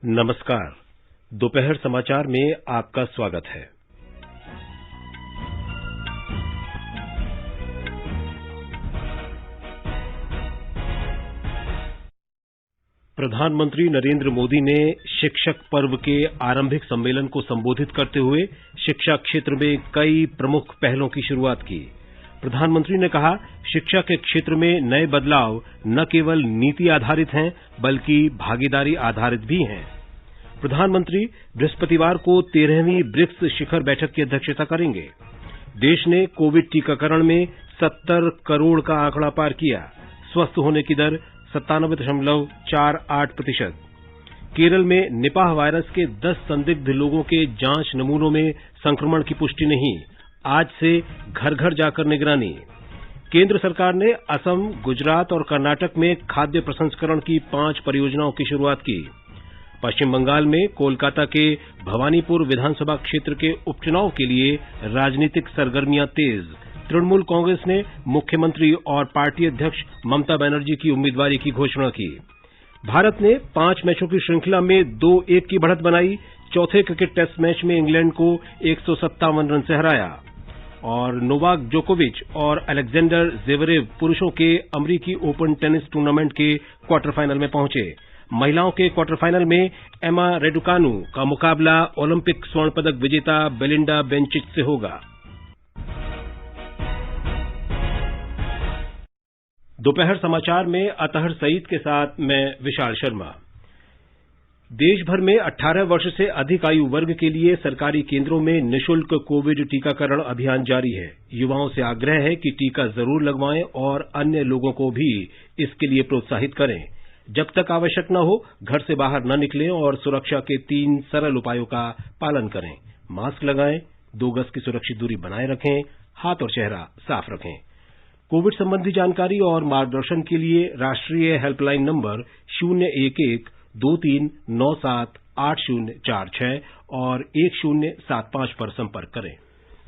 नमस्कार। दोपहर समाचार में आपका स्वागत है। प्रधानमंत्री नरेंद्र मोदी ने शिक्षक पर्व के आरंभिक सम्मेलन को संबोधित करते हुए शिक्षा क्षेत्र में कई प्रमुख पहलों की शुरुआत की। प्रधानमंत्री ने कहा, शिक्षा के क्षेत्र में नए बदलाव न केवल नीति आधारित हैं बल्कि भागीदारी आधारित भी हैं। प्रधानमंत्री बृहस्पतिवार को 13वीं ब्रिक्स शिखर बैठक की अध्यक्षता करेंगे। देश ने कोविड टीकाकरण में 70 करोड़ का आंकड़ा पार किया। स्वस्थ होने की दर 97.48%। केरल में निपाह वायरस के 10 संदिग्ध लोगों के जांच नमूनों में संक्रमण की पुष्टि नहीं। आज से घर घर जाकर निगरानी। केंद्र सरकार ने असम, गुजरात और कर्नाटक में खाद्य प्रसंस्करण की 5 परियोजनाओं की शुरुआत की। पश्चिम बंगाल में कोलकाता के भवानीपुर विधानसभा क्षेत्र के उपचुनाव के लिए राजनीतिक सरगर्मियां तेज। तृणमूल कांग्रेस ने मुख्यमंत्री और पार्टी अध्यक्ष ममता बनर्जी की उम्मीदवारी की घोषणा की। भारत ने 5 मैचों की श्रृंखला में 2-1 की बढ़त बनाई। चौथे क्रिकेट टेस्ट मैच में इंग्लैंड को 157 रन से हराया। और नोवाक जोकोविच और अलेक्जेंडर जेवरेव पुरुषों के अमरीकी ओपन टेनिस टूर्नामेंट के क्वार्टर फाइनल में पहुंचे। महिलाओं के क्वार्टर फाइनल में एमा रेडुकानु का मुकाबला ओलंपिक स्वर्ण पदक विजेता बेलिंडा बेंचिच से होगा। दोपहर समाचार में अतहर सईद के साथ मैं विशाल शर्मा। देश भर में 18 वर्ष से अधिक आयु वर्ग के लिए सरकारी केंद्रों में निःशुल्क कोविड टीकाकरण अभियान जारी है। युवाओं से आग्रह है कि टीका जरूर लगवाएं और अन्य लोगों को भी इसके लिए प्रोत्साहित करें। जब तक आवश्यक न हो, घर से बाहर न निकलें और सुरक्षा के 3 सरल उपायों का पालन करें। मास्क लगाएं, 2 गज की सुरक्षित दूरी बनाए रखें, हाथ और चेहरा साफ रखें। कोविड संबंधी जानकारी और मार्गदर्शन के लिए राष्ट्रीय हेल्पलाइन नंबर 011-2397-8046 और 1075 पर संपर्क करें।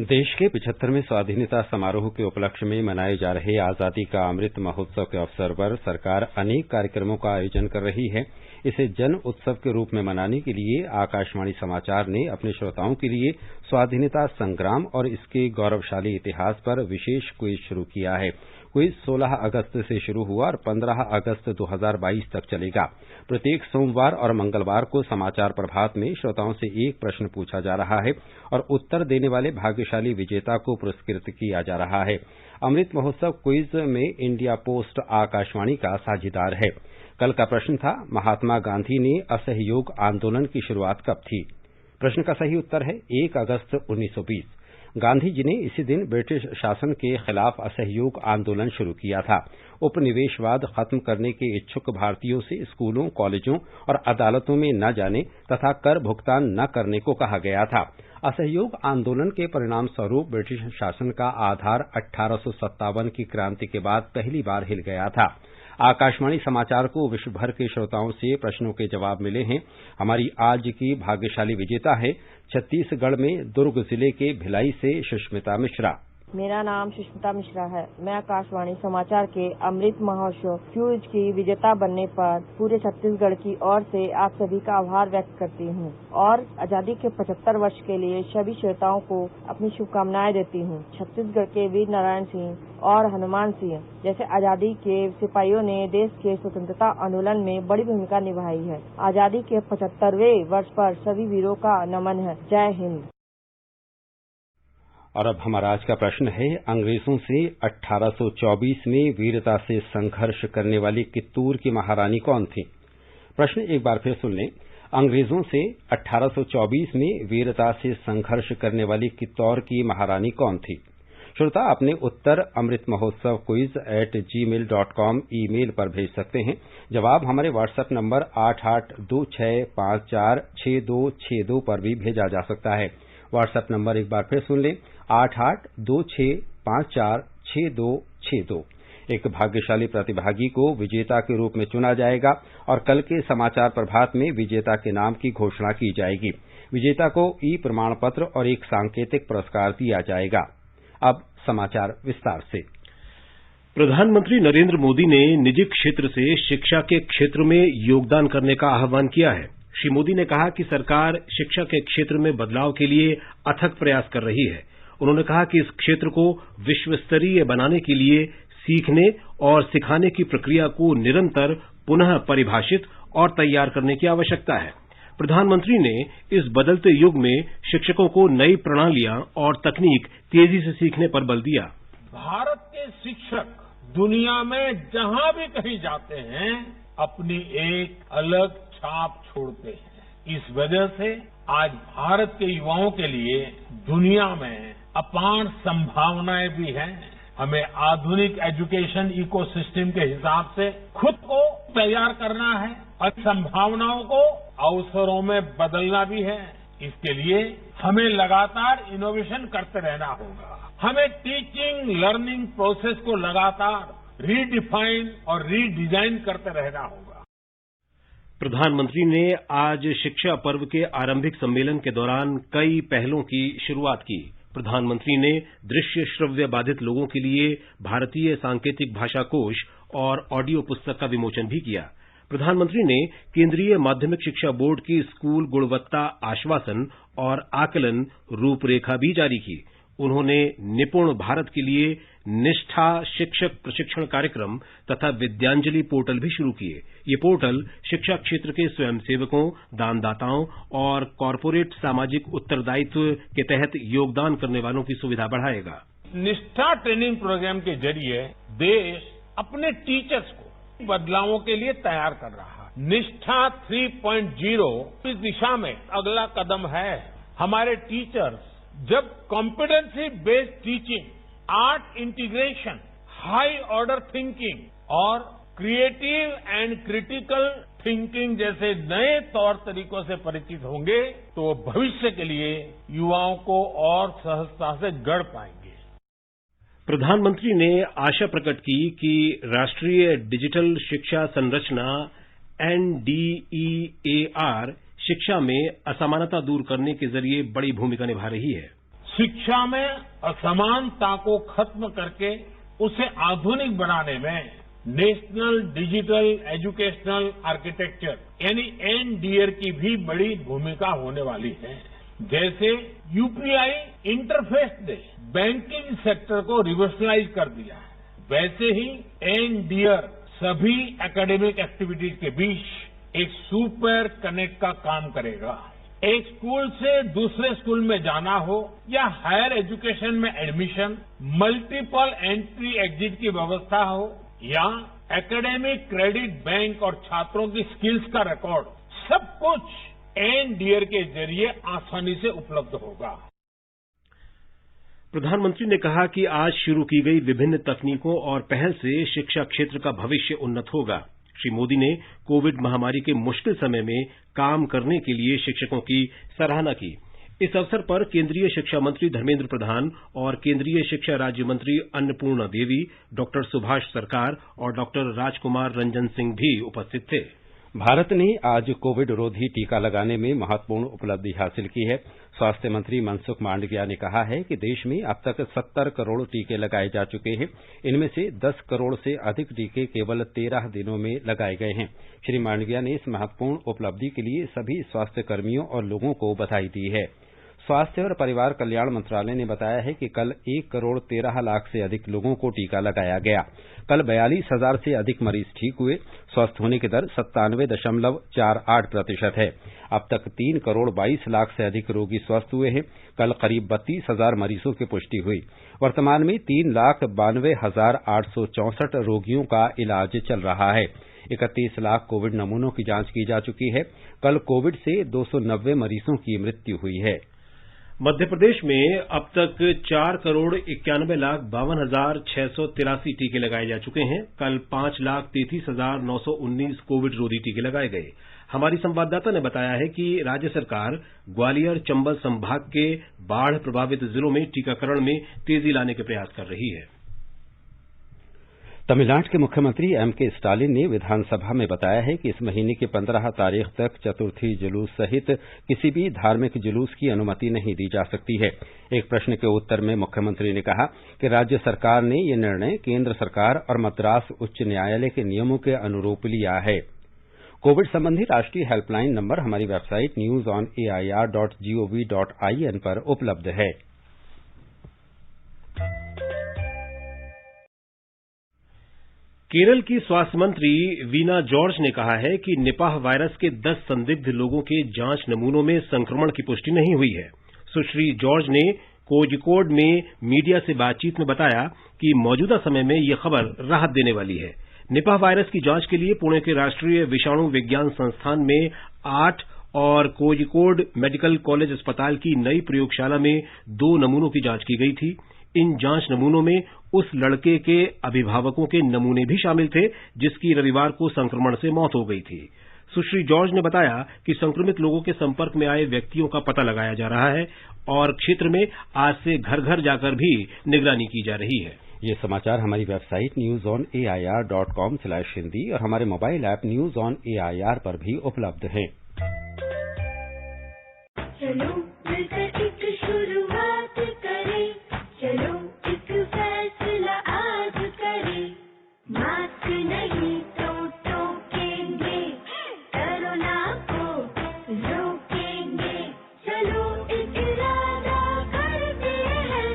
देश के 75वें स्वाधीनता समारोह के उपलक्ष्य में मनाए जा रहे आजादी का अमृत महोत्सव के अवसर पर सरकार अनेक कार्यक्रमों का आयोजन कर रही है। इसे जन उत्सव के रूप में मनाने के लिए आकाशवाणी समाचार ने अपने श्रोताओं के लिए स्वाधीनता संग्राम और इसके गौरवशाली इतिहास पर विशेष क्विज शुरू किया है। क्विज 16 अगस्त से शुरू हुआ और 15 अगस्त 2022 तक चलेगा। प्रत्येक सोमवार और मंगलवार को समाचार प्रभात में श्रोताओं से एक प्रश्न पूछा जा रहा है और उत्तर देने वाले भाग्यशाली विजेता को पुरस्कृत किया जा रहा है। अमृत महोत्सव क्विज में इंडिया पोस्ट आकाशवाणी का साझेदार है। कल का प्रश्न था, महात्मा गांधी ने असहयोग आंदोलन की शुरुआत कब थी? प्रश्न का सही उत्तर है 1 अगस्त 1920। गांधी जी ने इसी दिन ब्रिटिश शासन के खिलाफ असहयोग आंदोलन शुरू किया था। उपनिवेशवाद खत्म करने के इच्छुक भारतीयों से स्कूलों, कॉलेजों और अदालतों में न जाने तथा कर भुगतान न करने को कहा गया था। असहयोग आंदोलन के परिणाम स्वरूप ब्रिटिश शासन का आधार 1857 की क्रांति के बाद पहली बार हिल गया था। आकाशवाणी समाचार को विश्व भर के श्रोताओं से प्रश्नों के जवाब मिले हैं। हमारी आज की भाग्यशाली विजेता है छत्तीसगढ़ में दुर्ग जिले के भिलाई से सुष्मिता मिश्रा। मेरा नाम सुष्मिता मिश्रा है। मैं आकाशवाणी समाचार के अमृत महोत्सव क्विज की विजेता बनने पर पूरे छत्तीसगढ़ की ओर से आप सभी का आभार व्यक्त करती हूँ और आजादी के 75 वर्ष के लिए सभी श्रोताओं को अपनी शुभकामनाएं देती हूँ। छत्तीसगढ़ के वीर नारायण सिंह और हनुमान सिंह जैसे आजादी के सिपाहियों ने देश के स्वतंत्रता आंदोलन में बड़ी भूमिका निभाई है। आजादी के 75वें वर्ष पर सभी वीरों का नमन है। जय हिंद। और अब हमारा आज का प्रश्न है, अंग्रेजों से 1824 में वीरता से संघर्ष करने वाली कित्तूर की महारानी कौन थी? प्रश्न एक बार फिर सुन लें। अंग्रेजों से 1824 में वीरता से संघर्ष करने वाली कित्तौर की महारानी कौन थी? श्रोता अपने उत्तर अमृत महोत्सव quiz@gmail.com ईमेल पर भेज सकते हैं। जवाब हमारे व्हाट्सएप नंबर 8826546262 पर भी भेजा जा सकता है। व्हाट्सएप नंबर एक बार फिर सुन लें, 8826546262। एक भाग्यशाली प्रतिभागी को विजेता के रूप में चुना जाएगा और कल के समाचार प्रभात में विजेता के नाम की घोषणा की जाएगी। विजेता को ई प्रमाण पत्र और एक सांकेतिक पुरस्कार दिया जाएगा। अब समाचार विस्तार से। प्रधानमंत्री नरेंद्र मोदी ने निजी क्षेत्र से शिक्षा के क्षेत्र में योगदान करने का आह्वान किया है। श्री मोदी ने कहा कि सरकार शिक्षा के क्षेत्र में बदलाव के लिए अथक प्रयास कर रही है। उन्होंने कहा कि इस क्षेत्र को विश्व स्तरीय बनाने के लिए सीखने और सिखाने की प्रक्रिया को निरंतर पुनः परिभाषित और तैयार करने की आवश्यकता है। प्रधानमंत्री ने इस बदलते युग में शिक्षकों को नई प्रणालियां और तकनीक तेजी से सीखने पर बल दिया। भारत के शिक्षक दुनिया में जहां भी कहीं जाते हैं अपनी एक अलग छाप छोड़ते हैं। इस वजह से आज भारत के युवाओं के लिए दुनिया में अपार संभावनाएं भी हैं। हमें आधुनिक एजुकेशन इकोसिस्टम के हिसाब से खुद को तैयार करना है और संभावनाओं को अवसरों में बदलना भी है। इसके लिए हमें लगातार इनोवेशन करते रहना होगा। हमें टीचिंग लर्निंग प्रोसेस को लगातार रीडिफाइन और रीडिजाइन करते रहना होगा। प्रधानमंत्री ने आज शिक्षा पर्व के आरंभिक सम्मेलन के दौरान कई पहलों की शुरुआत की। प्रधानमंत्री ने दृश्य श्रव्य बाधित लोगों के लिए भारतीय सांकेतिक भाषा कोष और ऑडियो पुस्तक का विमोचन भी किया। प्रधानमंत्री ने केंद्रीय माध्यमिक शिक्षा बोर्ड की स्कूल गुणवत्ता आश्वासन और आकलन रूपरेखा भी जारी की। उन्होंने निपुण भारत के लिए निष्ठा शिक्षक प्रशिक्षण कार्यक्रम तथा विद्यांजलि पोर्टल भी शुरू किए। ये पोर्टल शिक्षा क्षेत्र के स्वयंसेवकों, दानदाताओं और कॉरपोरेट सामाजिक उत्तरदायित्व के तहत योगदान करने वालों की सुविधा बढ़ाएगा। निष्ठा ट्रेनिंग प्रोग्राम के जरिए देश अपने टीचर्स को बदलावों के लिए तैयार कर रहा है। निष्ठा 3.0 इस दिशा में अगला कदम है। हमारे टीचर्स जब competency based teaching, art integration, high order thinking और क्रिएटिव एंड क्रिटिकल थिंकिंग जैसे नए तौर तरीकों से परिचित होंगे तो भविष्य के लिए युवाओं को और सहजता से गढ़ पाएंगे। प्रधानमंत्री ने आशा प्रकट की कि राष्ट्रीय डिजिटल शिक्षा संरचना NDEAR शिक्षा में असमानता दूर करने के जरिए बड़ी भूमिका निभा रही है। शिक्षा में असमानता को खत्म करके उसे आधुनिक बनाने में नेशनल डिजिटल एजुकेशनल आर्किटेक्चर यानी NDEAR की भी बड़ी भूमिका होने वाली है। जैसे UPI इंटरफेस ने बैंकिंग सेक्टर को रिवर्सलाइज कर दिया है, वैसे ही NDEAR सभी एकेडमिक एक्टिविटीज के बीच एक सुपर कनेक्ट का काम करेगा। एक स्कूल से दूसरे स्कूल में जाना हो या हायर एजुकेशन में एडमिशन, मल्टीपल एंट्री एग्जिट की व्यवस्था हो या एकेडमिक क्रेडिट बैंक और छात्रों की स्किल्स का रिकॉर्ड, सब कुछ NDEAR के जरिए आसानी से उपलब्ध होगा। प्रधानमंत्री ने कहा कि आज शुरू की गई विभिन्न तकनीकों और पहल से शिक्षा क्षेत्र का भविष्य उन्नत होगा। श्री मोदी ने कोविड महामारी के मुश्किल समय में काम करने के लिए शिक्षकों की सराहना की। इस अवसर पर केंद्रीय शिक्षा मंत्री धर्मेंद्र प्रधान और केंद्रीय शिक्षा राज्य मंत्री अन्नपूर्णा देवी, डॉक्टर सुभाष सरकार और डॉक्टर राजकुमार रंजन सिंह भी उपस्थित थे। भारत ने आज कोविड रोधी टीका लगाने में महत्वपूर्ण उपलब्धि हासिल की है। स्वास्थ्य मंत्री मनसुख मांडविया ने कहा है कि देश में अब तक 70 करोड़ टीके लगाए जा चुके हैं। इनमें से 10 करोड़ से अधिक टीके केवल 13 दिनों में लगाए गए हैं। श्री मांडविया ने इस महत्वपूर्ण उपलब्धि के लिए सभी स्वास्थ्य कर्मियों और लोगों को बधाई दी है। स्वास्थ्य और परिवार कल्याण मंत्रालय ने बताया है कि कल 1 करोड़ 13 लाख से अधिक लोगों को टीका लगाया गया। कल 42,000 से अधिक मरीज ठीक हुए। स्वस्थ होने की दर 97.48% है। अब तक 3 करोड़ 22 लाख से अधिक रोगी स्वस्थ हुए हैं। कल करीब 32,000 मरीजों की पुष्टि हुई। वर्तमान में 3,92,864 रोगियों का इलाज चल रहा है। 31 लाख कोविड नमूनों की जांच की जा चुकी है। कल कोविड से 290 मरीजों की मृत्यु हुई है। मध्य प्रदेश में अब तक 4,91,52,683 टीके लगाए जा चुके हैं। कल 5,33,919 कोविड रोधी टीके लगाए गए। हमारी संवाददाता ने बताया है कि राज्य सरकार ग्वालियर चंबल संभाग के बाढ़ प्रभावित जिलों में टीकाकरण में तेजी लाने के प्रयास कर रही है। तमिलनाडु के मुख्यमंत्री M.K. स्टालिन ने विधानसभा में बताया है कि इस महीने की 15 तारीख तक चतुर्थी जुलूस सहित किसी भी धार्मिक जुलूस की अनुमति नहीं दी जा सकती है। एक प्रश्न के उत्तर में मुख्यमंत्री ने कहा कि राज्य सरकार ने यह निर्णय केंद्र सरकार और मद्रास उच्च न्यायालय के नियमों के अनुरूप लिया है। कोविड संबंधी राष्ट्रीय हेल्पलाइन नंबर हमारी वेबसाइट newsonair.gov.in पर उपलब्ध है। केरल की स्वास्थ्य मंत्री वीना जॉर्ज ने कहा है कि निपाह वायरस के 10 संदिग्ध लोगों के जांच नमूनों में संक्रमण की पुष्टि नहीं हुई है। सुश्री जॉर्ज ने कोझिकोड में मीडिया से बातचीत में बताया कि मौजूदा समय में यह खबर राहत देने वाली है। निपाह वायरस की जांच के लिए पुणे के राष्ट्रीय विषाणु विज्ञान संस्थान में 8 और कोझिकोड मेडिकल कॉलेज अस्पताल की नई प्रयोगशाला में 2 नमूनों की जांच की गई थी। इन जांच नमूनों में उस लड़के के अभिभावकों के नमूने भी शामिल थे जिसकी रविवार को संक्रमण से मौत हो गई थी। सुश्री जॉर्ज ने बताया कि संक्रमित लोगों के संपर्क में आए व्यक्तियों का पता लगाया जा रहा है और क्षेत्र में आज से घर घर जाकर भी निगरानी की जा रही है। ये समाचार हमारी वेबसाइट newsonair.com/hindi और हमारे mobile app news on AIR पर भी उपलब्ध है। चलो मिलकर एक शुरुआत करें, चलो एक फैसला आज करें, मास्क नहीं तो टोकेंगे, कोरोना को रोकेंगे, चलो एक इरादा करते हैं,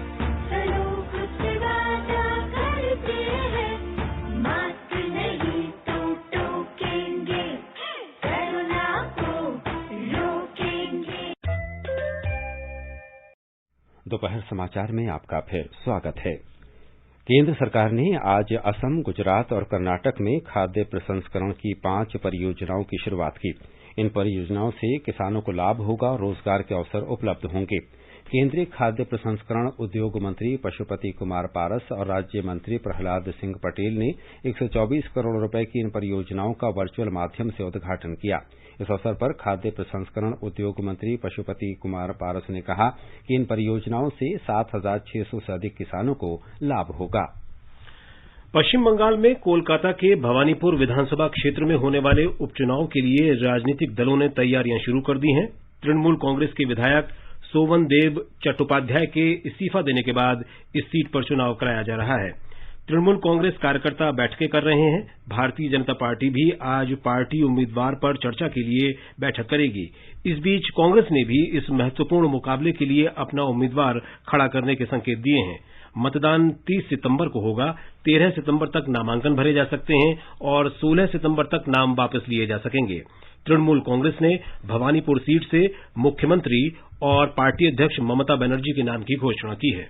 चलो कुछ वादा करते हैं, मास्क नहीं तो टोकेंगे, कोरोना को रोकेंगे। दोपहर समाचार में आपका फिर स्वागत है। केंद्र सरकार ने आज असम, गुजरात और कर्नाटक में खाद्य प्रसंस्करण की 5 परियोजनाओं की शुरुआत की। इन परियोजनाओं से किसानों को लाभ होगा और रोजगार के अवसर उपलब्ध होंगे। केंद्रीय खाद्य प्रसंस्करण उद्योग मंत्री पशुपति कुमार पारस और राज्य मंत्री प्रहलाद सिंह पटेल ने 124 करोड़ रुपए की इन परियोजनाओं का वर्चुअल माध्यम से उद्घाटन किया। इस अवसर पर खाद्य प्रसंस्करण उद्योग मंत्री पशुपति कुमार पारस ने कहा कि इन परियोजनाओं से 7,600 से अधिक किसानों को लाभ होगा। पश्चिम बंगाल में कोलकाता के भवानीपुर विधानसभा क्षेत्र में होने वाले उपचुनाव के लिए राजनीतिक दलों ने तैयारियां शुरू कर दी हैं। तृणमूल कांग्रेस के विधायक सोवन देव चट्टोपाध्याय के इस्तीफा देने के बाद इस सीट पर चुनाव कराया जा रहा है। तृणमूल कांग्रेस कार्यकर्ता बैठकें कर रहे हैं। भारतीय जनता पार्टी भी आज पार्टी उम्मीदवार पर चर्चा के लिए बैठक करेगी। इस बीच कांग्रेस ने भी इस महत्वपूर्ण मुकाबले के लिए अपना उम्मीदवार खड़ा करने के संकेत दिए हैं। मतदान 30 सितंबर को होगा। 13 सितंबर तक नामांकन भरे जा सकते हैं और 16 सितंबर तक नाम वापस लिए जा सकेंगे। तृणमूल कांग्रेस ने भवानीपुर सीट से मुख्यमंत्री और पार्टी अध्यक्ष ममता बनर्जी के नाम की घोषणा की है।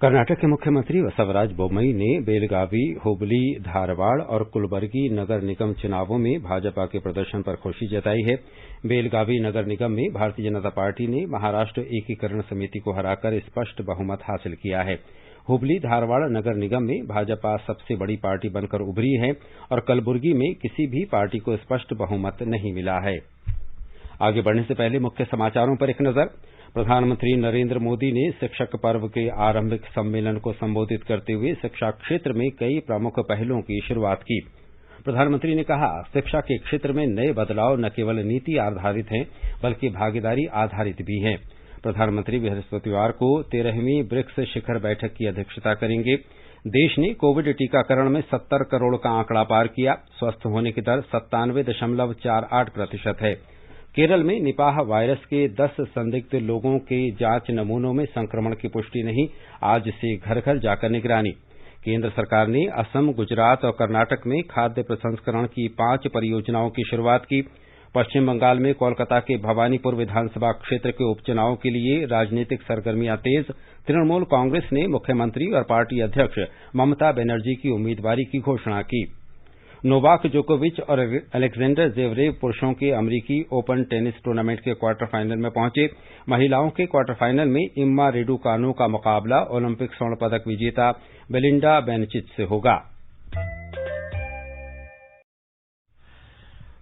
कर्नाटक के मुख्यमंत्री बसवराज बोम्मई ने बेलगावी, हुबली, धारवाड़ और कुलबर्गी नगर निगम चुनावों में भाजपा के प्रदर्शन पर खुशी जताई है। बेलगावी नगर निगम में भारतीय जनता पार्टी ने महाराष्ट्र एकीकरण समिति को हराकर स्पष्ट बहुमत हासिल किया है। हुबली धारवाड़ नगर निगम में भाजपा सबसे बड़ी पार्टी बनकर उभरी है और कलबुर्गी में किसी भी पार्टी को स्पष्ट बहुमत नहीं मिला है। आगे बढ़ने से पहले मुख्य समाचारों पर एक नजर। प्रधानमंत्री नरेंद्र मोदी ने शिक्षक पर्व के आरंभिक सम्मेलन को संबोधित करते हुए शिक्षा क्षेत्र में कई प्रमुख पहलों की शुरुआत की। प्रधानमंत्री ने कहा, शिक्षा के क्षेत्र में नए बदलाव न केवल नीति आधारित हैं बल्कि भागीदारी आधारित भी हैं। प्रधानमंत्री बृहस्पतिवार को 13वीं ब्रिक्स शिखर बैठक की अध्यक्षता करेंगे। देश ने कोविड टीकाकरण में 70 करोड़ का आंकड़ा पार किया। स्वस्थ होने की दर 97.48% है। केरल में निपाह वायरस के 10 संदिग्ध लोगों के जांच नमूनों में संक्रमण की पुष्टि नहीं, आज से घर घर जाकर निगरानी। केंद्र सरकार ने असम, गुजरात और कर्नाटक में खाद्य प्रसंस्करण की 5 परियोजनाओं की शुरुआत की। पश्चिम बंगाल में कोलकाता के भवानीपुर विधानसभा क्षेत्र के उपचुनाव के लिए राजनीतिक सरगर्मियां तेज। तृणमूल कांग्रेस ने मुख्यमंत्री और पार्टी अध्यक्ष ममता बनर्जी की उम्मीदवारी की घोषणा की। नोवाक जोकोविच और अलेक्जेंडर जेवरेव पुरुषों के अमेरिकी ओपन टेनिस टूर्नामेंट के क्वार्टर फाइनल में पहुंचे। महिलाओं के क्वार्टर फाइनल में इम्मा रेडुकानो का मुकाबला ओलंपिक स्वर्ण पदक विजेता बेलिंडा बेनचिच से होगा।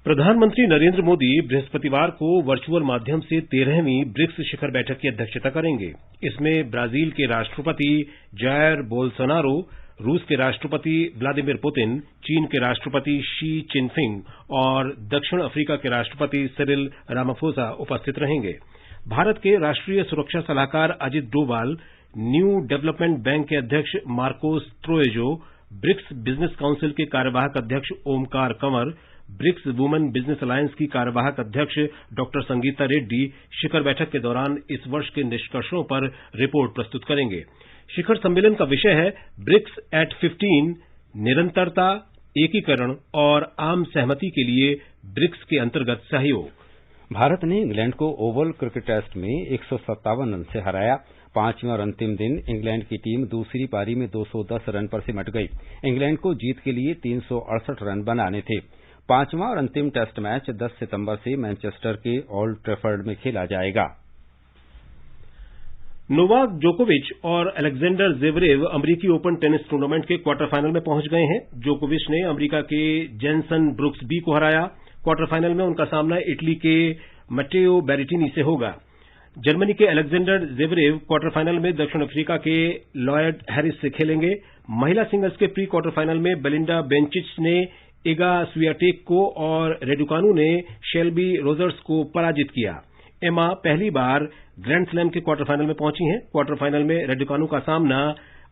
प्रधानमंत्री नरेंद्र मोदी बृहस्पतिवार को वर्चुअल माध्यम से 13वीं ब्रिक्स शिखर बैठक की अध्यक्षता करेंगे। इसमें ब्राजील के राष्ट्रपति जायर बोल्सोनारो, रूस के राष्ट्रपति व्लादिमीर पुतिन, चीन के राष्ट्रपति शी चिनफिंग और दक्षिण अफ्रीका के राष्ट्रपति सिरिल रामाफोसा उपस्थित रहेंगे। भारत के राष्ट्रीय सुरक्षा सलाहकार Ajit Doval, New Development Bank के अध्यक्ष Marcos Troyjo, BRICS Business Council के कार्यवाहक अध्यक्ष Omkar Kanwar, BRICS Women Business Alliance की कार्यवाहक अध्यक्ष डॉक्टर संगीता रेड्डी शिखर बैठक के दौरान इस वर्ष के निष्कर्षों पर रिपोर्ट प्रस्तुत करेंगे। शिखर सम्मेलन का विषय है ब्रिक्स एट 15, निरंतरता, एकीकरण और आम सहमति के लिए ब्रिक्स के अंतर्गत सहयोग। भारत ने इंग्लैंड को ओवल क्रिकेट टेस्ट में 157 रन से हराया। पांचवें और अंतिम दिन इंग्लैंड की टीम दूसरी पारी में 210 रन पर सिमट गई। इंग्लैंड को जीत के लिए 368 रन बनाने थे। पांचवां और अंतिम टेस्ट मैच 10 सितंबर से मैनचेस्टर के ओल्ड ट्रैफर्ड में खेला जाएगा। नोवाक जोकोविच और अलेक्जेंडर ज़ेवरेव अमेरिकी ओपन टेनिस टूर्नामेंट के क्वार्टर फाइनल में पहुंच गए हैं। जोकोविच ने अमेरिका के जेनसन ब्रुक्सबी को हराया। क्वार्टर फाइनल में उनका सामना इटली के मटेओ बेरेटिनी से होगा। जर्मनी के अलेक्जेंडर ज़ेवरेव क्वार्टर फाइनल में दक्षिण अफ्रीका के लॉयड हैरिस से खेलेंगे। महिला सिंगल्स के प्री क्वार्टर फाइनल में बेलिंडा बेंचिच ने इगा स्वियाटेक को और रेडुकानु ने शेल्बी रोजर्स को पराजित किया। एमा पहली बार ग्रैंड स्लैम के क्वार्टर फाइनल में पहुंची हैं। क्वार्टर फाइनल में रेडुकानु का सामना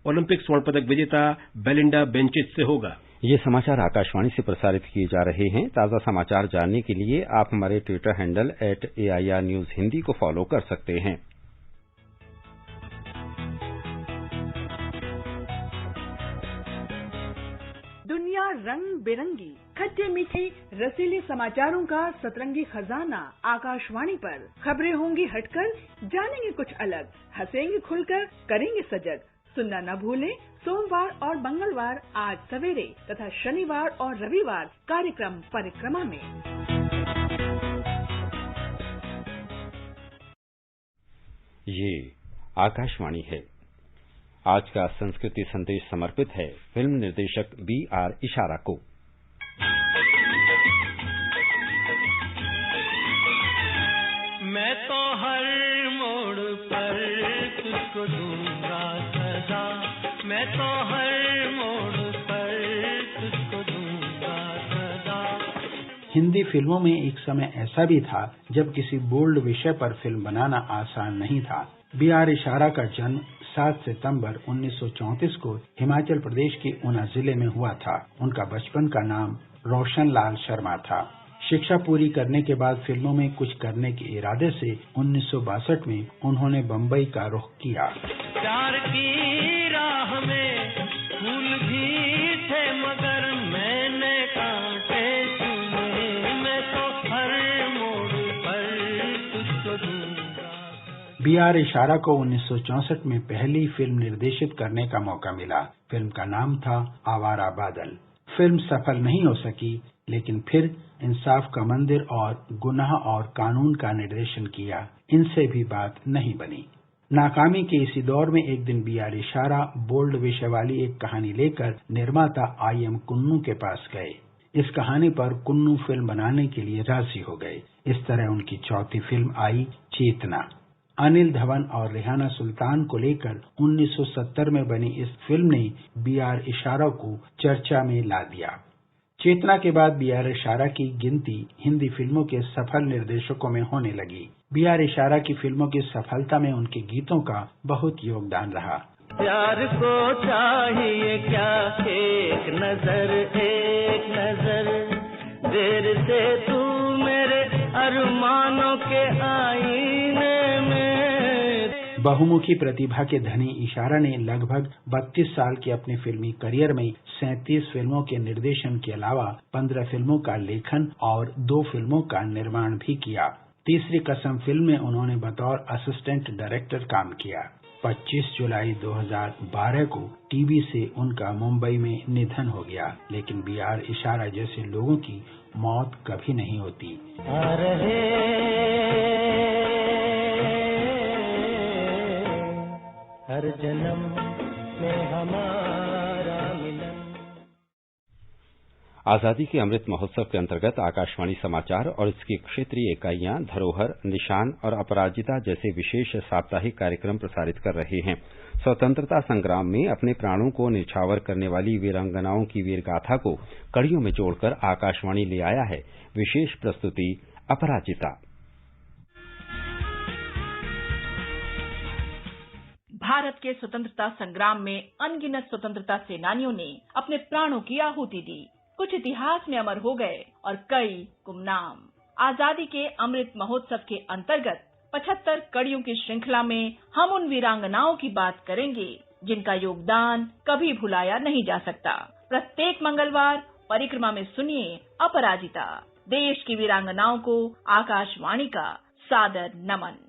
ओलंपिक स्वर्ण पदक विजेता बेलिंडा बेंचिच से होगा। ये समाचार आकाशवाणी से प्रसारित किए जा रहे हैं। ताज़ा समाचार जानने के लिए आप हमारे Twitter handle @AIR News Hindi को फॉलो कर सकते हैं। दुनिया रंग बिरंगी, खट्टे मीठे रसीले समाचारों का सतरंगी खजाना आकाशवाणी पर। खबरें होंगी हटकर, जानेंगे कुछ अलग, हंसेंगे खुलकर, करेंगे सजग। सुनना न भूलें सोमवार और मंगलवार 8 सवेरे तथा शनिवार और रविवार कार्यक्रम परिक्रमा में। ये आकाशवाणी है। आज का संस्कृति संदेश समर्पित है फिल्म निर्देशक BR इशारा को। मैं तो हर मोड़ पर तुझको दूंगा सदा, मैं तो हर मोड़ पर तुझको दूंगा सदा। हिंदी फिल्मों में एक समय ऐसा भी था जब किसी बोल्ड विषय पर फिल्म बनाना आसान नहीं था। BR इशारा का जन्म 7 सितंबर 1934 को हिमाचल प्रदेश के ऊना जिले में हुआ था। उनका बचपन का नाम रोशन लाल शर्मा था। शिक्षा पूरी करने के बाद फिल्मों में कुछ करने के इरादे से 1962 में उन्होंने बम्बई का रुख किया। प्यार की राह में फूल भी थे मगर मैंने कांटे चुने, मैं तो हर मोड़ पर तुझको दूंगा। BR इशारा को 1964 में पहली फिल्म निर्देशित करने का मौका मिला। फिल्म का नाम था आवारा बादल। फिल्म सफल नहीं हो सकी, लेकिन फिर इंसाफ का मंदिर और गुनाह और कानून का निर्देशन किया। इनसे भी बात नहीं बनी। नाकामी के इसी दौर में एक दिन BR इशारा बोल्ड विषय वाली एक कहानी लेकर निर्माता IM कुन्नू के पास गए। इस कहानी पर कुन्नू फिल्म बनाने के लिए राजी हो गए। इस तरह उनकी चौथी फिल्म आई चेतना। अनिल धवन और रेहाना सुल्तान को लेकर 1970 में बनी इस फिल्म ने BR इशारा को चर्चा में ला दिया। चेतना के बाद BR इशारा की गिनती हिंदी फिल्मों के सफल निर्देशकों में होने लगी। BR इशारा की फिल्मों की सफलता में उनके गीतों का बहुत योगदान रहा। प्यार को चाहिए क्या एक नजर देर से तू मेरे अरमानों के आईने में। बहुमुखी प्रतिभा के धनी इशारा ने लगभग 32 साल के अपने फिल्मी करियर में 37 फिल्मों के निर्देशन के अलावा 15 फिल्मों का लेखन और 2 फिल्मों का निर्माण भी किया। तीसरी कसम फिल्म में उन्होंने बतौर असिस्टेंट डायरेक्टर काम किया। 25 जुलाई 2012 को टीबी से उनका मुंबई में निधन हो गया। लेकिन BR इशारा जैसे लोगों की मौत कभी नहीं होती। हर जन्म में हमारा मिलन। आजादी के अमृत महोत्सव के अंतर्गत आकाशवाणी समाचार और इसकी क्षेत्रीय इकाइयां धरोहर, निशान और अपराजिता जैसे विशेष साप्ताहिक कार्यक्रम प्रसारित कर रहे हैं। स्वतंत्रता संग्राम में अपने प्राणों को न्यौछावर करने वाली वीरांगनाओं की वीरगाथा को कड़ियों में जोड़कर आकाशवाणी ले आया है विशेष प्रस्तुति अपराजिता। भारत के स्वतंत्रता संग्राम में अनगिनत स्वतंत्रता सेनानियों ने अपने प्राणों की आहुति दी। कुछ इतिहास में अमर हो गए और कई गुमनाम। आजादी के अमृत महोत्सव के अंतर्गत 75 कड़ियों की श्रृंखला में हम उन वीरांगनाओं की बात करेंगे जिनका योगदान कभी भुलाया नहीं जा सकता। प्रत्येक मंगलवार परिक्रमा में सुनिए अपराजिता, देश की वीरांगनाओं को आकाशवाणी का सादर नमन।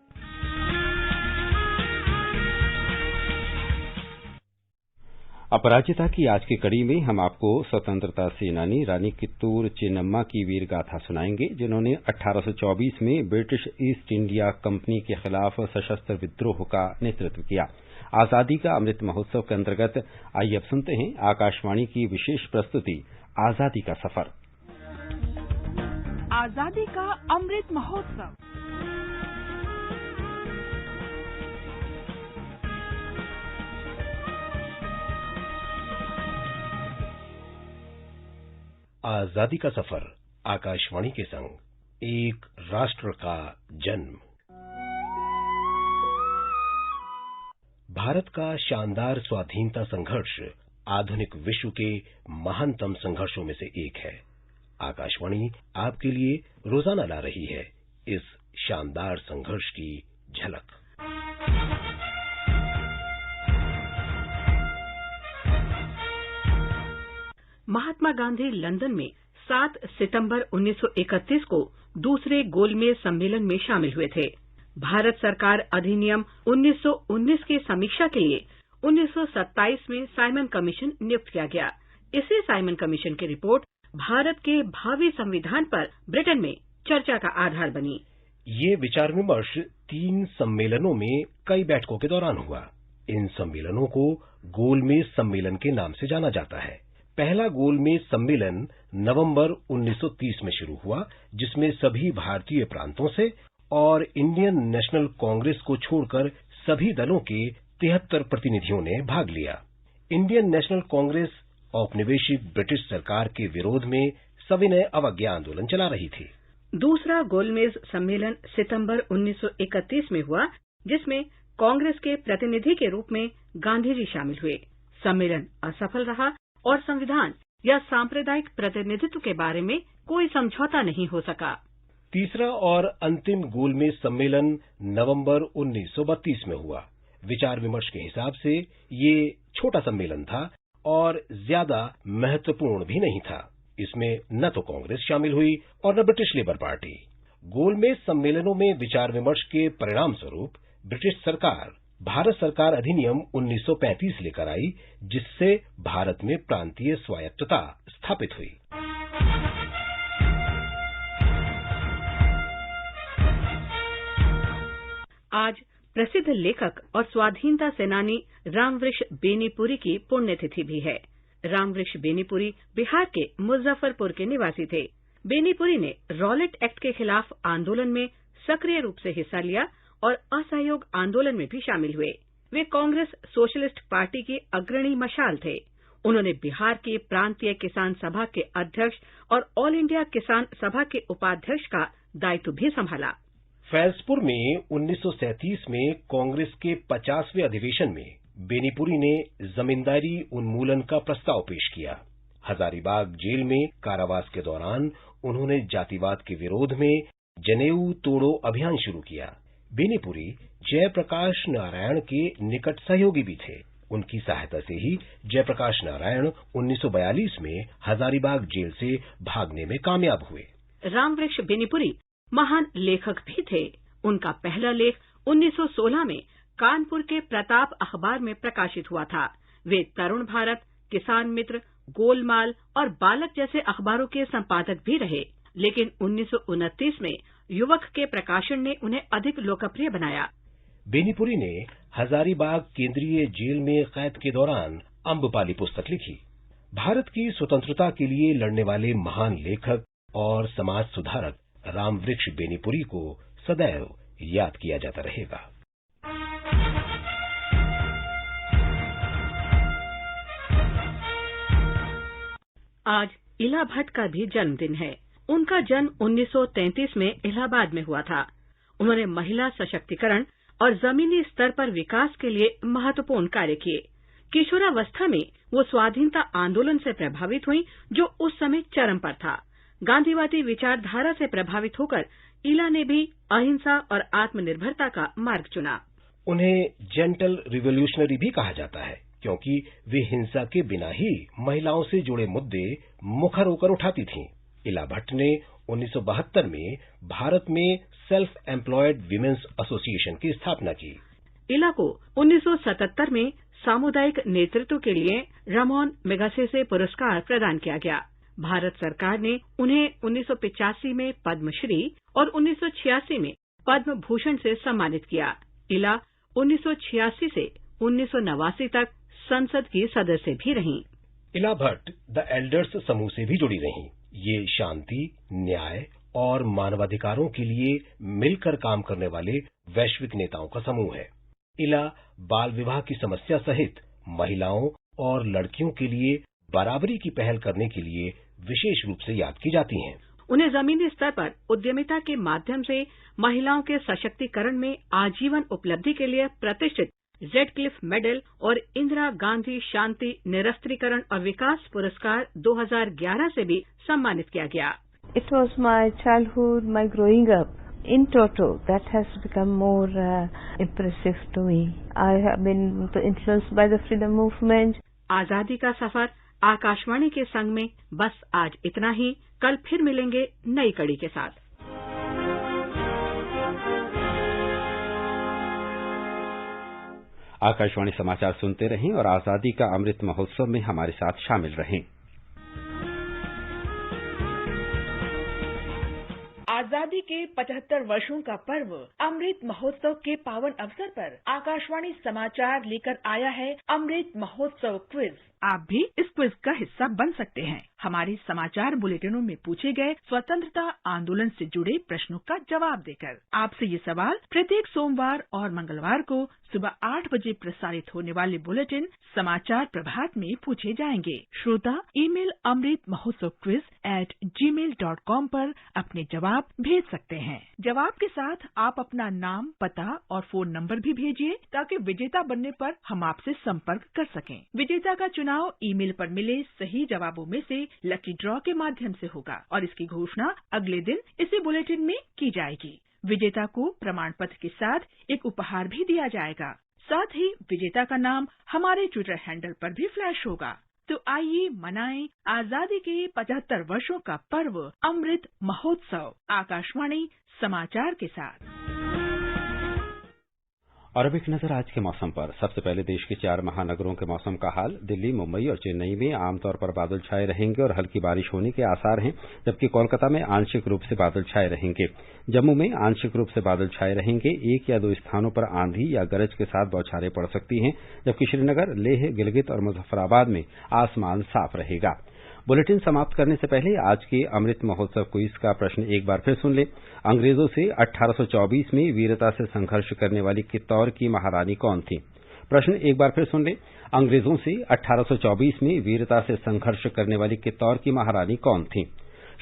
अपराजिता की आज की कड़ी में हम आपको स्वतंत्रता सेनानी रानी कित्तूर चेन्नम्मा की वीर गाथा सुनाएंगे, जिन्होंने 1824 में ब्रिटिश ईस्ट इंडिया कंपनी के खिलाफ सशस्त्र विद्रोह का नेतृत्व किया। आजादी का अमृत महोत्सव के अंतर्गत आइए अब सुनते हैं आकाशवाणी की विशेष प्रस्तुति आजादी का सफर। आजादी का अमृत महोत्सव। आजादी का सफर आकाशवाणी के संग एक राष्ट्र का जन्म। भारत का शानदार स्वाधीनता संघर्ष आधुनिक विश्व के महानतम संघर्षों में से एक है। आकाशवाणी आपके लिए रोजाना ला रही है इस शानदार संघर्ष की झलक। महात्मा गांधी लंदन में 7 सितंबर 1931 को दूसरे गोलमेज सम्मेलन में शामिल हुए थे। भारत सरकार अधिनियम 1919 की समीक्षा के लिए 1927 में साइमन कमीशन नियुक्त किया गया। इसी साइमन कमीशन की रिपोर्ट भारत के भावी संविधान पर ब्रिटेन में चर्चा का आधार बनी। ये विचार विमर्श 3 सम्मेलनों में कई बैठकों के दौरान हुआ। इन सम्मेलनों को गोलमेज सम्मेलन के नाम से जाना जाता है। पहला गोलमेज सम्मेलन नवंबर 1930 में शुरू हुआ, जिसमें सभी भारतीय प्रांतों से और इंडियन नेशनल कांग्रेस को छोड़कर सभी दलों के 73 प्रतिनिधियों ने भाग लिया। इंडियन नेशनल कांग्रेस औपनिवेशिक ब्रिटिश सरकार के विरोध में सविनय अवज्ञा आंदोलन चला रही थी। दूसरा गोलमेज सम्मेलन सितंबर 1931 में हुआ, जिसमें कांग्रेस के प्रतिनिधि के रूप में गांधी जी शामिल हुए। सम्मेलन असफल रहा और संविधान या सांप्रदायिक प्रतिनिधित्व के बारे में कोई समझौता नहीं हो सका। तीसरा और अंतिम गोलमेज सम्मेलन नवंबर 1932 में हुआ। विचार विमर्श के हिसाब से ये छोटा सम्मेलन था और ज्यादा महत्वपूर्ण भी नहीं था। इसमें न तो कांग्रेस शामिल हुई और न ब्रिटिश लेबर पार्टी। गोलमेज सम्मेलनों में विचार विमर्श के परिणाम स्वरूप ब्रिटिश सरकार भारत सरकार अधिनियम 1935 लेकर आई, जिससे भारत में प्रांतीय स्वायत्तता स्थापित हुई। आज प्रसिद्ध लेखक और स्वाधीनता सेनानी रामवृक्ष बेनीपुरी की पुण्यतिथि भी है। रामवृक्ष बेनीपुरी बिहार के मुजफ्फरपुर के निवासी थे। बेनीपुरी ने रॉलेट एक्ट के खिलाफ आंदोलन में सक्रिय रूप से हिस्सा लिया और असहयोग आंदोलन में भी शामिल हुए। वे कांग्रेस सोशलिस्ट पार्टी के अग्रणी मशाल थे। उन्होंने बिहार की प्रांतीय किसान सभा के अध्यक्ष और ऑल इंडिया किसान सभा के उपाध्यक्ष का दायित्व भी संभाला। फैजपुर में 1937 में कांग्रेस के 50वें अधिवेशन में बेनीपुरी ने जमींदारी उन्मूलन का प्रस्ताव पेश किया। हजारीबाग जेल में कारावास के दौरान उन्होंने जातिवाद के विरोध में जनेऊ तोड़ो अभियान शुरू किया। बेनीपुरी जयप्रकाश नारायण के निकट सहयोगी भी थे। उनकी सहायता से ही जयप्रकाश नारायण 1942 में हजारीबाग जेल से भागने में कामयाब हुए। रामवृक्ष बेनीपुरी महान लेखक भी थे। उनका पहला लेख 1916 में कानपुर के प्रताप अखबार में प्रकाशित हुआ था। वे तरुण भारत, किसान मित्र, गोलमाल और बालक जैसे अखबारों के संपादक भी रहे, लेकिन 1929 में युवक के प्रकाशन ने उन्हें अधिक लोकप्रिय बनाया। बेनीपुरी ने हजारीबाग केंद्रीय जेल में कैद के दौरान अम्बपाली पुस्तक लिखी। भारत की स्वतंत्रता के लिए लड़ने वाले महान लेखक और समाज सुधारक रामवृक्ष बेनीपुरी को सदैव याद किया जाता रहेगा। आज इला भट्ट का भी जन्मदिन है। उनका जन्म 1933 में इलाहाबाद में हुआ था। उन्होंने महिला सशक्तिकरण और जमीनी स्तर पर विकास के लिए महत्वपूर्ण कार्य किए। किशोरावस्था में वो स्वाधीनता आंदोलन से प्रभावित हुई जो उस समय चरम पर था। गांधीवादी विचारधारा से प्रभावित होकर इला ने भी अहिंसा और आत्मनिर्भरता का मार्ग चुना। उन्हें जेंटल रिवॉल्यूशनरी भी कहा जाता है क्योंकि वे हिंसा के बिना ही महिलाओं से जुड़े मुद्दे मुखर होकर उठाती थीं। इला भट्ट ने 1972 में भारत में सेल्फ एम्प्लॉयड विमेन्स एसोसिएशन की स्थापना की। इला को 1977 में सामुदायिक नेतृत्व के लिए रामोन मैगसेसे पुरस्कार प्रदान किया गया। भारत सरकार ने उन्हें 1985 में पद्मश्री और 1986 में पद्म भूषण से सम्मानित किया। इला 1986 से 1989 तक संसद की सदस्य भी रहीं। इला भट्ट द एल्डर्स समूह से भी जुड़ी रहीं। ये शांति, न्याय और मानवाधिकारों के लिए मिलकर काम करने वाले वैश्विक नेताओं का समूह है। इला बाल विवाह की समस्या सहित महिलाओं और लड़कियों के लिए बराबरी की पहल करने के लिए विशेष रूप से याद की जाती हैं। उन्हें जमीनी स्तर पर उद्यमिता के माध्यम से महिलाओं के सशक्तिकरण में आजीवन उपलब्धि के लिए प्रतिष्ठित रेडक्लिफ मेडल और इंदिरा गांधी शांति, निरस्त्रीकरण और विकास पुरस्कार 2011 से भी सम्मानित किया गया। It was my childhood, my growing up in Toto that has become more impressive to me. I have been influenced by the freedom movement. आजादी का सफर आकाशवाणी के संग में बस आज इतना ही। कल फिर मिलेंगे नई कड़ी के साथ। आकाशवाणी समाचार सुनते रहें और आजादी का अमृत महोत्सव में हमारे साथ शामिल रहें। आजादी के 75 वर्षों का पर्व अमृत महोत्सव के पावन अवसर पर आकाशवाणी समाचार लेकर आया है अमृत महोत्सव क्विज। आप भी इस क्विज का हिस्सा बन सकते हैं। हमारे समाचार बुलेटिनों में पूछे गए स्वतंत्रता आंदोलन से जुड़े प्रश्नों का जवाब देकर आपसे ये सवाल प्रत्येक सोमवार और मंगलवार को सुबह 8 बजे प्रसारित होने वाले बुलेटिन समाचार प्रभात में पूछे जाएंगे। श्रोता ईमेल amritmahotsavquiz@gmail.com पर अपने जवाब भेज सकते हैं। जवाब के साथ आप अपना नाम, पता और फोन नंबर भी भेजिए ताकि विजेता बनने पर हम आपसे संपर्क कर सकें। विजेता का चुनाव ईमेल पर मिले सही जवाबों में से लकी ड्रॉ के माध्यम से होगा और इसकी घोषणा अगले दिन इसी बुलेटिन में की जाएगी। विजेता को प्रमाण पत्र के साथ एक उपहार भी दिया जाएगा। साथ ही विजेता का नाम हमारे ट्विटर हैंडल पर भी फ्लैश होगा। तो आइए मनाएं आजादी के 75 वर्षों का पर्व अमृत महोत्सव आकाशवाणी समाचार के साथ। और अब एक नजर आज के मौसम पर। सबसे पहले देश के 4 महानगरों के मौसम का हाल। दिल्ली, मुंबई और चेन्नई में आमतौर पर बादल छाए रहेंगे और हल्की बारिश होने के आसार हैं, जबकि कोलकाता में आंशिक रूप से बादल छाए रहेंगे। जम्मू में आंशिक रूप से बादल छाए रहेंगे। 1 या 2 स्थानों पर आंधी या गरज के साथ बौछारें पड़ सकती हैं, जबकि श्रीनगर, लेह, गिलगित और मुजफ्फराबाद में आसमान साफ रहेगा। बुलेटिन समाप्त करने से पहले आज के अमृत महोत्सव क्विज का प्रश्न एक बार फिर सुन लें। अंग्रेजों से 1824 में वीरता से संघर्ष करने वाली चित्तौड़ की महारानी कौन थी? प्रश्न एक बार फिर सुन लें। अंग्रेजों से 1824 में वीरता से संघर्ष करने वाली चित्तौड़ की महारानी कौन थी?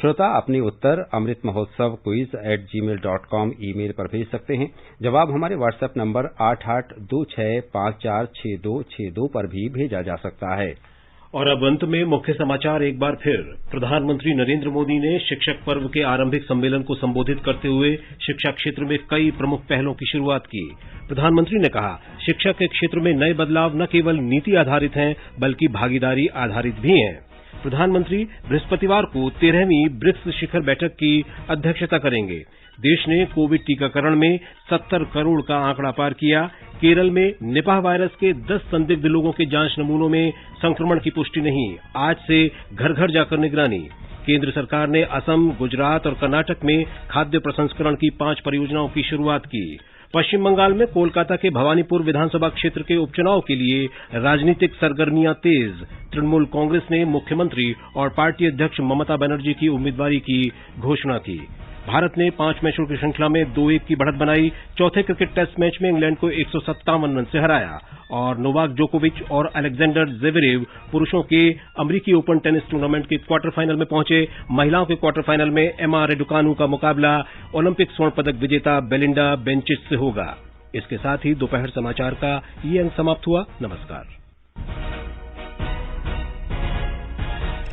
श्रोता अपने उत्तर अमृत महोत्सव quiz@gmail.com ईमेल पर भेज सकते हैं। जवाब हमारे व्हाट्सएप नंबर 8826546262 पर भी भेजा जा सकता है। और अब अंत में मुख्य समाचार एक बार फिर। प्रधानमंत्री नरेंद्र मोदी ने शिक्षक पर्व के आरंभिक सम्मेलन को संबोधित करते हुए शिक्षा क्षेत्र में कई प्रमुख पहलों की शुरुआत की। प्रधानमंत्री ने कहा, शिक्षा के क्षेत्र में नए बदलाव न केवल नीति आधारित हैं बल्कि भागीदारी आधारित भी हैं। प्रधानमंत्री बृहस्पतिवार को 13वीं ब्रिक्स शिखर बैठक की अध्यक्षता करेंगे। देश ने कोविड टीकाकरण में 70 करोड़ का आंकड़ा पार किया। केरल में निपाह वायरस के 10 संदिग्ध लोगों के जांच नमूनों में संक्रमण की पुष्टि नहीं। आज से घर घर जाकर निगरानी। केंद्र सरकार ने असम, गुजरात और कर्नाटक में खाद्य प्रसंस्करण की 5 परियोजनाओं की शुरुआत की। पश्चिम बंगाल में कोलकाता के भवानीपुर विधानसभा क्षेत्र के उपचुनाव के लिए राजनीतिक सरगर्मियां तेज। तृणमूल कांग्रेस ने मुख्यमंत्री और पार्टी अध्यक्ष ममता बनर्जी की उम्मीदवारी की घोषणा की। भारत ने 5 मैचों की श्रृंखला में 2-1 की बढ़त बनाई। चौथे क्रिकेट टेस्ट मैच में इंग्लैंड को 157 रन से हराया। और नोवाक जोकोविच और अलेक्जेंडर ज़वेरेव पुरुषों के अमेरिकी ओपन टेनिस टूर्नामेंट के क्वार्टर फाइनल में पहुंचे। महिलाओं के क्वार्टर फाइनल में एमा रेडुकानु का मुकाबला ओलंपिक स्वर्ण पदक विजेता बेलिंडा बेंचिच से होगा। इसके साथ ही दोपहर समाचार का ये अंक समाप्त हुआ। नमस्कार।